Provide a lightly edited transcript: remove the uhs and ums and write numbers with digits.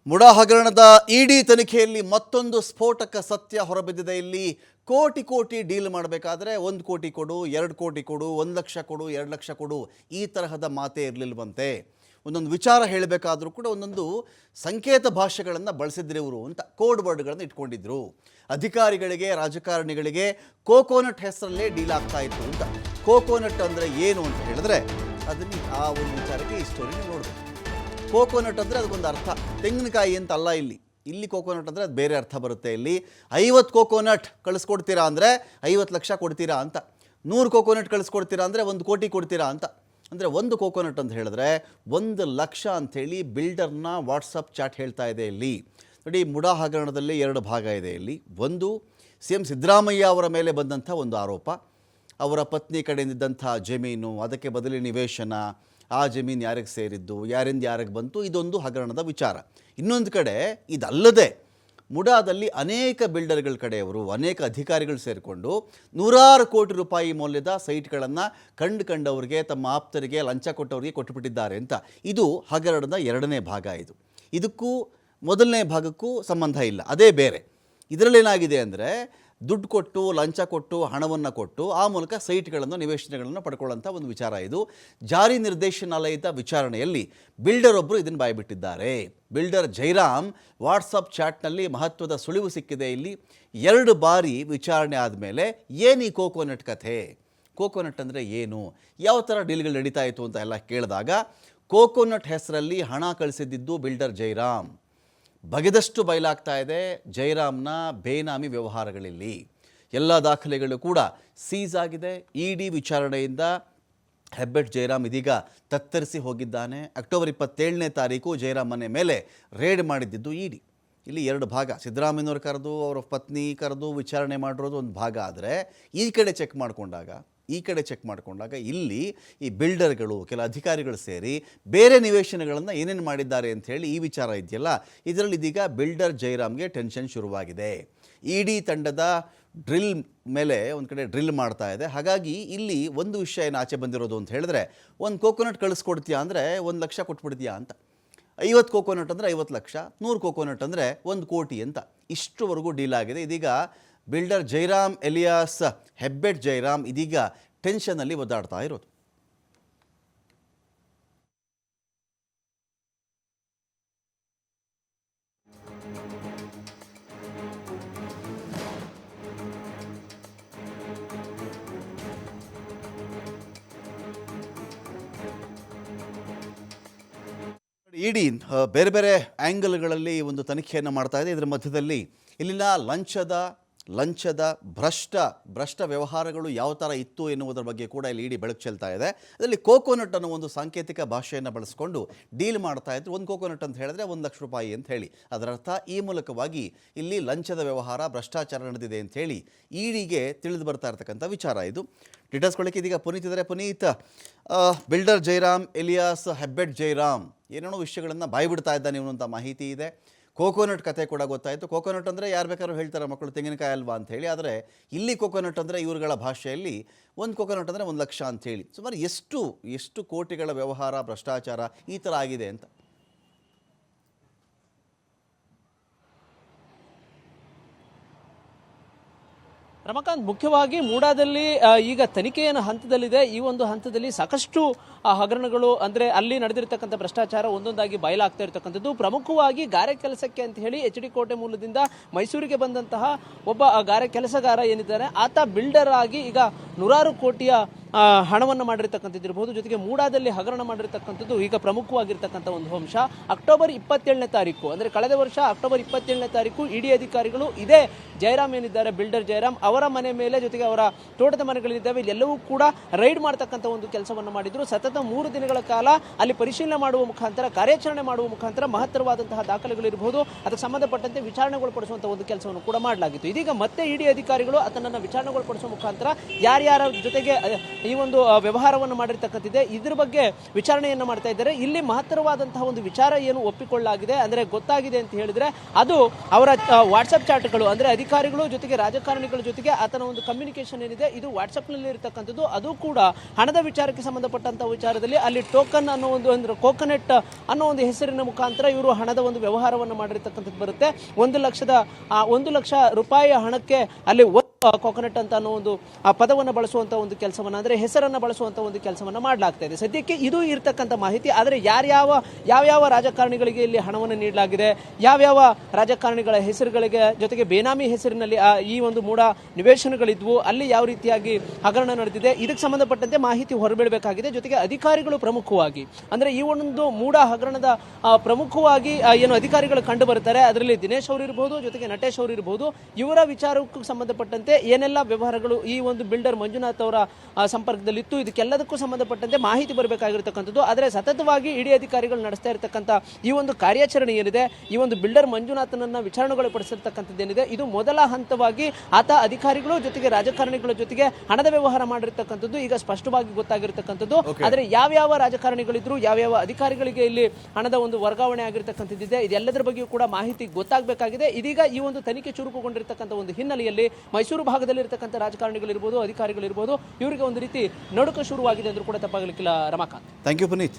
ಮುಡಾ ಹಗರಣದ ಇಡಿ ತನಿಖೆಯಲ್ಲಿ ಮತ್ತೊಂದು ಸ್ಫೋಟಕ ಸತ್ಯ ಹೊರಬಿದ್ದಿದೆ. ಇಲ್ಲಿ ಕೋಟಿ ಕೋಟಿ ಡೀಲ್ ಮಾಡಬೇಕಾದ್ರೆ 1 ಕೋಟಿ ಕೊಡು, 2 ಕೋಟಿ ಕೊಡು, 1 ಲಕ್ಷ ಕೊಡು, 2 ಲಕ್ಷ ಕೊಡು, ಈ ತರಹದ ಮಾತೇ ಇರಲಿಲ್ವಂತೆ. ಒಂದೊಂದು ವಿಚಾರ ಹೇಳಬೇಕಾದ್ರೂ ಕೂಡ ಒಂದೊಂದು ಸಂಕೇತ ಭಾಷೆಗಳನ್ನು ಬಳಸಿದ್ರು ಇವರು ಅಂತ ಕೋಡ್ ವರ್ಡ್ಗಳನ್ನು ಇಟ್ಕೊಂಡಿದ್ರು. ಅಧಿಕಾರಿಗಳಿಗೆ, ರಾಜಕಾರಣಿಗಳಿಗೆ ಕೋಕೋನಟ್ ಹೆಸರಲ್ಲೇ ಡೀಲ್ ಆಗ್ತಾ ಇತ್ತು ಅಂತ. ಕೋಕೋನಟ್ ಅಂದರೆ ಏನು ಅಂತ ಹೇಳಿದ್ರೆ ಅದನ್ನು ಆ ಒಂದು ವಿಚಾರಕ್ಕೆ ಈ ಸ್ಟೋರಿ ನೋಡಬೇಕು. ಕೋಕೋನಟ್ ಅಂದರೆ ಅದಕ್ಕೊಂದು ಅರ್ಥ, ತೆಂಗಿನಕಾಯಿ ಅಂತ ಅಲ್ಲ. ಇಲ್ಲಿ ಕೋಕೋನಟ್ ಅಂದರೆ ಅದು ಬೇರೆ ಅರ್ಥ ಬರುತ್ತೆ. ಇಲ್ಲಿ 50 ಕೋಕೋನಟ್ ಕಳಿಸ್ಕೊಡ್ತೀರಾ ಅಂದರೆ 50 ಲಕ್ಷ ಕೊಡ್ತೀರಾ ಅಂತ, 100 ಕೋಕೋನಟ್ ಕಳಿಸ್ಕೊಡ್ತೀರಾ ಅಂದರೆ 1 ಕೋಟಿ ಕೊಡ್ತೀರಾ ಅಂತ. ಅಂದರೆ 1 ಕೋಕೋನಟ್ ಅಂತ ಹೇಳಿದ್ರೆ 1 ಲಕ್ಷ ಅಂಥೇಳಿ ಬಿಲ್ಡರ್ನ ವಾಟ್ಸಪ್ ಚಾಟ್ ಹೇಳ್ತಾ ಇದೆ. ಇಲ್ಲಿ ನೋಡಿ, ಮುಡಾ ಹಗರಣದಲ್ಲಿ 2 ಭಾಗ ಇದೆ. ಇಲ್ಲಿ ಒಂದು CM ಸಿದ್ದರಾಮಯ್ಯ ಅವರ ಮೇಲೆ ಬಂದಂಥ ಒಂದು ಆರೋಪ, ಅವರ ಪತ್ನಿ ಕಡೆಯಿಂದಿದ್ದಂಥ ಜಮೀನು, ಅದಕ್ಕೆ ಬದಲಿ ನಿವೇಶನ, ಆ ಜಮೀನು ಯಾರಿಗೆ ಸೇರಿದ್ದು, ಯಾರಿಂದ ಯಾರಿಗೆ ಬಂತು, ಇದೊಂದು ಹಗರಣದ ವಿಚಾರ. ಇನ್ನೊಂದು ಕಡೆ ಇದಲ್ಲದೆ ಮುಡಾದಲ್ಲಿ ಅನೇಕ ಬಿಲ್ಡರ್ಗಳ ಕಡೆಯವರು, ಅನೇಕ ಅಧಿಕಾರಿಗಳು ಸೇರಿಕೊಂಡು ನೂರಾರು ಕೋಟಿ ರೂಪಾಯಿ ಮೌಲ್ಯದ ಸೈಟ್ಗಳನ್ನು ಕಂಡವರಿಗೆ, ತಮ್ಮ ಆಪ್ತರಿಗೆ, ಲಂಚ ಕೊಟ್ಟವರಿಗೆ ಕೊಟ್ಟುಬಿಟ್ಟಿದ್ದಾರೆ ಅಂತ. ಇದು ಹಗರಣದ 2ನೇ ಭಾಗ. ಇದಕ್ಕೂ ಮೊದಲನೇ ಭಾಗಕ್ಕೂ ಸಂಬಂಧ ಇಲ್ಲ, ಅದೇ ಬೇರೆ. ಇದರಲ್ಲೇನಾಗಿದೆ ಅಂದರೆ ದುಡ್ಡು ಕೊಟ್ಟು, ಲಂಚ ಕೊಟ್ಟು, ಹಣವನ್ನು ಕೊಟ್ಟು ಆ ಮೂಲಕ ಸೈಟ್ಗಳನ್ನು, ನಿವೇಶನಗಳನ್ನು ಪಡ್ಕೊಳ್ಳೋಂಥ ಒಂದು ವಿಚಾರ. ಇದು ಜಾರಿ ನಿರ್ದೇಶನಾಲಯದ ವಿಚಾರಣೆಯಲ್ಲಿ ಬಿಲ್ಡರ್ ಒಬ್ಬರು ಇದನ್ನು ಬಾಯ್ಬಿಟ್ಟಿದ್ದಾರೆ. ಬಿಲ್ಡರ್ ಜೈರಾಮ್ ವಾಟ್ಸಪ್ ಚಾಟ್ನಲ್ಲಿ ಮಹತ್ವದ ಸುಳಿವು ಸಿಕ್ಕಿದೆ. ಇಲ್ಲಿ 2 ಬಾರಿ ವಿಚಾರಣೆ ಆದಮೇಲೆ ಏನು ಈ ಕೋಕೋನಟ್ ಕಥೆ, ಕೋಕೋನಟ್ ಅಂದರೆ ಏನು, ಯಾವ ಥರ ಡೀಲ್ಗಳು ನಡೀತಾ ಇತ್ತು ಅಂತ ಎಲ್ಲ ಕೇಳಿದಾಗ ಕೋಕೋನಟ್ ಹೆಸರಲ್ಲಿ ಹಣ ಕಳಿಸಿದ್ದು ಬಿಲ್ಡರ್ ಜೈರಾಮ್. ಬಗೆದಷ್ಟು ಬಯಲಾಗ್ತಾ ಇದೆ ಜೈರಾಮ್ನ ಬೇನಾಮಿ ವ್ಯವಹಾರಗಳಲ್ಲಿ. ಎಲ್ಲ ದಾಖಲೆಗಳು ಕೂಡ ಸೀಸ್ ಆಗಿದೆ. ಇಡಿ ವಿಚಾರಣೆಯಿಂದ ಹೆಬ್ಬೆಟ್ ಜೈರಾಮ್ ಇದೀಗ ತತ್ತರಿಸಿ ಹೋಗಿದ್ದಾನೆ. ಅಕ್ಟೋಬರ್ 27ನೇ ತಾರೀಕು ಜೈರಾಮ್ ಮನೆ ಮೇಲೆ ರೇಡ್ ಮಾಡಿದ್ದು ಇಡಿ. ಇಲ್ಲಿ 2 ಭಾಗ, ಸಿದ್ದರಾಮಯ್ಯನವ್ರು ಕರೆದು ಅವರ ಪತ್ನಿ ಕರೆದು ವಿಚಾರಣೆ ಮಾಡಿರೋದು ಒಂದು ಭಾಗ. ಆದರೆ ಈ ಕಡೆ ಚೆಕ್ ಮಾಡಿಕೊಂಡಾಗ ಇಲ್ಲಿ ಈ ಬಿಲ್ಡರ್ಗಳು, ಕೆಲ ಅಧಿಕಾರಿಗಳು ಸೇರಿ ಬೇರೆ ನಿವೇಶನಗಳನ್ನು ಏನೇನು ಮಾಡಿದ್ದಾರೆ ಅಂಥೇಳಿ ಈ ವಿಚಾರ ಇದೆಯಲ್ಲ, ಇದರಲ್ಲಿ ಇದೀಗ ಬಿಲ್ಡರ್ ಜೈರಾಮ್ಗೆ ಟೆನ್ಷನ್ ಶುರುವಾಗಿದೆ. ಇಡಿ ತಂಡದ ಡ್ರಿಲ್ ಮೇಲೆ ಒಂದು ಕಡೆ ಡ್ರಿಲ್ ಮಾಡ್ತಾ ಇದೆ. ಹಾಗಾಗಿ ಇಲ್ಲಿ ಒಂದು ವಿಷಯ ಏನು ಆಚೆ ಬಂದಿರೋದು ಅಂತ ಹೇಳಿದ್ರೆ, 1 ಕೋಕೋನಟ್ ಕಳಿಸ್ಕೊಡ್ತೀಯಾ ಅಂದರೆ 1 ಲಕ್ಷ ಕೊಟ್ಬಿಡ್ತೀಯಾ ಅಂತ, 50 ಕೋಕೋನಟ್ ಅಂದರೆ 50 ಲಕ್ಷ, 100 ಕೋಕೋನಟ್ ಅಂದರೆ 1 ಕೋಟಿ ಅಂತ ಇಷ್ಟುವರೆಗೂ ಡೀಲ್ ಆಗಿದೆ. ಇದೀಗ ಬಿಲ್ಡರ್ ಜೈರಾಮ್ ಎಲಿಯಾಸ್ ಹೆಬ್ಬೆಟ್ ಜೈರಾಮ್ ಇದೀಗ ಟೆನ್ಷನ್ನಲ್ಲಿ ಒದ್ದಾಡ್ತಾ ಇರೋದು. ಇಡಿ ಬೇರೆ ಬೇರೆ ಆ್ಯಂಗಲ್ಗಳಲ್ಲಿ ಒಂದು ತನಿಖೆಯನ್ನು ಮಾಡ್ತಾ ಇದೆ. ಇದರ ಮಧ್ಯದಲ್ಲಿ ಇಲ್ಲಿನ ಲಂಚದ ಭ್ರಷ್ಟ ವ್ಯವಹಾರಗಳು ಯಾವ ಥರ ಇತ್ತು ಎನ್ನುವುದರ ಬಗ್ಗೆ ಕೂಡ ಇಲ್ಲಿ ಇಡಿ ಬೆಳಕು ಚೆಲ್ತಾ ಇದೆ. ಅದರಲ್ಲಿ ಕೋಕೋನಟ್ ಅನ್ನೋ ಒಂದು ಸಾಂಕೇತಿಕ ಭಾಷೆಯನ್ನು ಬಳಸಿಕೊಂಡು ಡೀಲ್ ಮಾಡ್ತಾ ಇದ್ರು. 1 ಕೋಕೋನಟ್ ಅಂತ ಹೇಳಿದ್ರೆ 1 ಲಕ್ಷ ರೂಪಾಯಿ ಅಂತ ಹೇಳಿ, ಅದರರ್ಥ ಈ ಮೂಲಕವಾಗಿ ಇಲ್ಲಿ ಲಂಚದ ವ್ಯವಹಾರ, ಭ್ರಷ್ಟಾಚಾರ ನಡೆದಿದೆ ಅಂತ ಹೇಳಿ ಇಡಿಗೆ ತಿಳಿದು ಬರ್ತಾ ಇರ್ತಕ್ಕಂಥ ವಿಚಾರ ಇದು. ಡೀಟೇಲ್ಸ್ ಕೊಡಲಿಕ್ಕೆ ಇದೀಗ ಪುನೀತ್ ಇದ್ದಾರೆ. ಪುನೀತ್, ಬಿಲ್ಡರ್ ಜೈರಾಮ್ ಎಲಿಯಾಸ್ ಹೆಬ್ಬೆಟ್ ಜೈರಾಮ್ ಏನೇನೋ ವಿಷಯಗಳನ್ನು ಬಾಯ್ಬಿಡ್ತಾ ಇದ್ದಾನೆ ಅನ್ನುವಂಥ ಮಾಹಿತಿ ಇದೆ. ಕೋಕೋನಟ್ ಕತೆ ಕೂಡ ಗೊತ್ತಾಯಿತು. ಕೋಕೋನಟ್ ಅಂದರೆ ಯಾರು ಬೇಕಾದ್ರೂ ಹೇಳ್ತಾರೆ ಮಕ್ಕಳು ತೆಂಗಿನಕಾಯಿ ಅಲ್ವಾ ಅಂಥೇಳಿ. ಆದರೆ ಇಲ್ಲಿ ಕೋಕೋನಟ್ ಅಂದರೆ ಇವರುಗಳ ಭಾಷೆಯಲ್ಲಿ 1 ಕೋಕೋನಟ್ ಅಂದರೆ 1 ಲಕ್ಷ ಅಂಥೇಳಿ ಸುಮಾರು ಎಷ್ಟು ಕೋಟಿಗಳ ವ್ಯವಹಾರ, ಭ್ರಷ್ಟಾಚಾರ ಈ ಥರ ಆಗಿದೆ ಅಂತ. ರಮಕಾಂತ್, ಮುಖ್ಯವಾಗಿ ಮೂಡಾದಲ್ಲಿ ಈಗ ತನಿಖೆಯ ಹಂತದಲ್ಲಿದೆ. ಈ ಒಂದು ಹಂತದಲ್ಲಿ ಸಾಕಷ್ಟು ಹಗರಣಗಳು, ಅಂದರೆ ಅಲ್ಲಿ ನಡೆದಿರ್ತಕ್ಕಂಥ ಭ್ರಷ್ಟಾಚಾರ ಒಂದೊಂದಾಗಿ ಬಯಲಾಗ್ತಾ ಇರತಕ್ಕಂಥದ್ದು. ಪ್ರಮುಖವಾಗಿ ಗಾರೆ ಕೆಲಸಕ್ಕೆ ಅಂತ ಹೇಳಿ HD ಕೋಟೆ ಮೂಲದಿಂದ ಮೈಸೂರಿಗೆ ಬಂದಂತಹ ಒಬ್ಬ ಗಾರೆ ಕೆಲಸಗಾರ ಏನಿದ್ದಾನೆ, ಆತ ಬಿಲ್ಡರ್ ಆಗಿ ಈಗ ನೂರಾರು ಕೋಟಿಯ ಹಣವನ್ನು ಮಾಡಿರ್ತಕ್ಕಂಥದ್ದು ಇರಬಹುದು. ಜೊತೆಗೆ ಮೂಡಾದಲ್ಲಿ ಹಗರಣ ಮಾಡಿರ್ತಕ್ಕಂಥದ್ದು ಈಗ ಪ್ರಮುಖವಾಗಿರ್ತಕ್ಕಂಥ ಒಂದು ಅಂಶ. ಅಕ್ಟೋಬರ್ 27ನೇ ತಾರೀಕು ಅಂದರೆ ಕಳೆದ ವರ್ಷ ಅಕ್ಟೋಬರ್ 27ನೇ ತಾರೀಕು ಇಡಿ ಅಧಿಕಾರಿಗಳು ಇದೇ ಜೈರಾಮ್ ಏನಿದ್ದಾರೆ, ಬಿಲ್ಡರ್ ಜೈರಾಮ್, ಅವರ ಮನೆ ಮೇಲೆ, ಜೊತೆಗೆ ಅವರ ತೋಟದ ಮನೆಗಳಿದ್ದಾವೆ, ಇಲ್ಲೆಲ್ಲವೂ ಕೂಡ ರೈಡ್ ಮಾಡ್ತಕ್ಕಂಥ ಒಂದು ಕೆಲಸವನ್ನು ಮಾಡಿದ್ರು. ಸತತ 3 ದಿನಗಳ ಕಾಲ ಅಲ್ಲಿ ಪರಿಶೀಲನೆ ಮಾಡುವ ಮುಖಾಂತರ, ಕಾರ್ಯಾಚರಣೆ ಮಾಡುವ ಮುಖಾಂತರ ಮಹತ್ತರವಾದಂತಹ ದಾಖಲೆಗಳಿರಬಹುದು, ಅದಕ್ಕೆ ಸಂಬಂಧಪಟ್ಟಂತೆ ವಿಚಾರಣೆಗೊಳಪಡಿಸುವಂಥ ಒಂದು ಕೆಲಸವನ್ನು ಕೂಡ ಮಾಡಲಾಗಿತ್ತು. ಇದೀಗ ಮತ್ತೆ ಇಡಿ ಅಧಿಕಾರಿಗಳು ಅದನ್ನು ವಿಚಾರಣೆಗೊಳಪಡಿಸುವ ಮುಖಾಂತರ ಯಾರ್ಯಾರ ಜೊತೆಗೆ ಈ ಒಂದು ವ್ಯವಹಾರವನ್ನು ಮಾಡಿರ್ತಕ್ಕಂಥದ್ದಿದೆ. ಇದ್ರ ಬಗ್ಗೆ ವಿಚಾರಣೆಯನ್ನು ಮಾಡ್ತಾ ಇದ್ದಾರೆ. ಇಲ್ಲಿ ಮಹತ್ತರವಾದಂತಹ ಒಂದು ವಿಚಾರ ಏನು ಒಪ್ಪಿಕೊಳ್ಳಲಾಗಿದೆ ಅಂದ್ರೆ ಗೊತ್ತಾಗಿದೆ ಅಂತ ಹೇಳಿದ್ರೆ ಅದು ಅವರ ವಾಟ್ಸ್ಆಪ್ ಚಾಟ್ಗಳು ಅಂದ್ರೆ ಅಧಿಕಾರಿಗಳು ಜೊತೆಗೆ ರಾಜಕಾರಣಿಗಳ ಜೊತೆಗೆ ಆತನ ಒಂದು ಕಮ್ಯುನಿಕೇಶನ್ ಏನಿದೆ ಇದು ವಾಟ್ಸ್ಆಪ್ ನಲ್ಲಿ ಇರತಕ್ಕಂಥದ್ದು. ಅದು ಕೂಡ ಹಣದ ವಿಚಾರಕ್ಕೆ ಸಂಬಂಧಪಟ್ಟಂತಹ ವಿಚಾರದಲ್ಲಿ ಅಲ್ಲಿ ಟೋಕನ್ ಅನ್ನೋ ಒಂದು ಅಂದ್ರೆ ಕೋಕೋನಟ್ ಅನ್ನೋ ಒಂದು ಹೆಸರಿನ ಮುಖಾಂತರ ಇವರು ಹಣದ ಒಂದು ವ್ಯವಹಾರವನ್ನು ಮಾಡಿರ್ತಕ್ಕಂಥದ್ದು ಬರುತ್ತೆ. 1 ಲಕ್ಷ ರೂಪಾಯಿ ಹಣಕ್ಕೆ ಅಲ್ಲಿ ಕೋಕೋನಟ್ ಅಂತ ಅನ್ನೋ ಒಂದು ಪದವನ್ನು ಬಳಸುವಂತ ಒಂದು ಕೆಲಸವನ್ನ ಅಂದ್ರೆ ಹೆಸರನ್ನ ಬಳಸುವಂತ ಒಂದು ಕೆಲಸವನ್ನ ಮಾಡಲಾಗ್ತಾ ಇದೆ. ಸದ್ಯಕ್ಕೆ ಇದು ಇರ್ತಕ್ಕಂಥ ಮಾಹಿತಿ. ಆದರೆ ಯಾವ್ಯಾವ ರಾಜಕಾರಣಿಗಳಿಗೆ ಇಲ್ಲಿ ಹಣವನ್ನು ನೀಡಲಾಗಿದೆ, ಯಾವ್ಯಾವ ರಾಜಕಾರಣಿಗಳ ಹೆಸರುಗಳಿಗೆ ಜೊತೆಗೆ ಬೇನಾಮಿ ಹೆಸರಿನಲ್ಲಿ ಈ ಒಂದು ಮೂಢ ನಿವೇಶನಗಳಿದ್ವು, ಅಲ್ಲಿ ಯಾವ ರೀತಿಯಾಗಿ ಹಗರಣ ನಡೆದಿದೆ, ಇದಕ್ಕೆ ಸಂಬಂಧಪಟ್ಟಂತೆ ಮಾಹಿತಿ ಹೊರಬೀಳಬೇಕಾಗಿದೆ. ಜೊತೆಗೆ ಅಧಿಕಾರಿಗಳು ಪ್ರಮುಖವಾಗಿ ಅಂದ್ರೆ ಈ ಒಂದು ಮೂಢ ಹಗರಣದ ಪ್ರಮುಖವಾಗಿ ಏನು ಅಧಿಕಾರಿಗಳು ಕಂಡು ಬರ್ತಾರೆ ಅದರಲ್ಲಿ ದಿನೇಶ್ ಅವರು ಇರಬಹುದು, ಜೊತೆಗೆ ನಟೇಶ್ ಅವರು ಇರಬಹುದು. ಇವರ ವಿಚಾರಕ್ಕೂ ಸಂಬಂಧಪಟ್ಟಂತೆ ಏನೆಲ್ಲ ವ್ಯವಹಾರಗಳು ಈ ಒಂದು ಬಿಲ್ಡರ್ ಮಂಜುನಾಥ್ ಅವರ ಸಂಪರ್ಕದಲ್ಲಿತ್ತು ಇದಕ್ಕೆಲ್ಲದಕ್ಕೂ ಸಂಬಂಧಪಟ್ಟಂತೆ ಮಾಹಿತಿ ಬರಬೇಕಾಗಿರತಕ್ಕಂಥದ್ದು. ಆದರೆ ಸತತವಾಗಿ ಇಡಿ ಅಧಿಕಾರಿಗಳು ನಡೆಸ್ತಾ ಇರತಕ್ಕಂಥ ಈ ಒಂದು ಕಾರ್ಯಾಚರಣೆ ಏನಿದೆ, ಈ ಒಂದು ಬಿಲ್ಡರ್ ಮಂಜುನಾಥನನ್ನ ವಿಚಾರಣೆಗೊಳಪಡಿಸಿರ್ತಕ್ಕಂಥದ್ದು ಏನಿದೆ, ಇದು ಮೊದಲ ಹಂತವಾಗಿ ಆತ ಅಧಿಕಾರಿಗಳು ಜೊತೆಗೆ ರಾಜಕಾರಣಿಗಳ ಜೊತೆಗೆ ಹಣದ ವ್ಯವಹಾರ ಮಾಡಿರ್ತಕ್ಕಂಥದ್ದು ಈಗ ಸ್ಪಷ್ಟವಾಗಿ ಗೊತ್ತಾಗಿರ್ತಕ್ಕಂಥದ್ದು. ಆದರೆ ಯಾವ್ಯಾವ ರಾಜಕಾರಣಿಗಳಿದ್ರು, ಯಾವ್ಯಾವ ಅಧಿಕಾರಿಗಳಿಗೆ ಇಲ್ಲಿ ಹಣದ ಒಂದು ವರ್ಗಾವಣೆ ಆಗಿರ್ತಕ್ಕಂಥದ್ದಿದೆ, ಇದೆಲ್ಲದರ ಬಗ್ಗೆಯೂ ಕೂಡ ಮಾಹಿತಿ ಗೊತ್ತಾಗಬೇಕಾಗಿದೆ. ಇದೀಗ ಈ ಒಂದು ತನಿಖೆ ಚುರುಕುಗೊಂಡಿರ್ತಕ್ಕಂಥ ಒಂದು ಹಿನ್ನೆಲೆಯಲ್ಲಿ ಮೈಸೂರು ಭಾಗದಲ್ಲಿರ್ತಕ್ಕಂಥ ರಾಜಕಾರಣಿಗಳಿರ್ಬೋದು, ಅಧಿಕಾರಿಗಳಿರ್ಬೋದು, ಇವರಿಗೆ ಒಂದು ರೀತಿ ನಡುಕ ಶುರುವಾಗಿದೆ ಅಂದ್ರೂ ಕೂಡ ತಪ್ಪಾಗಲಿಕ್ಕಿಲ್ಲ. ರಮಾಕಾಂತ್. Thank you Puneeth.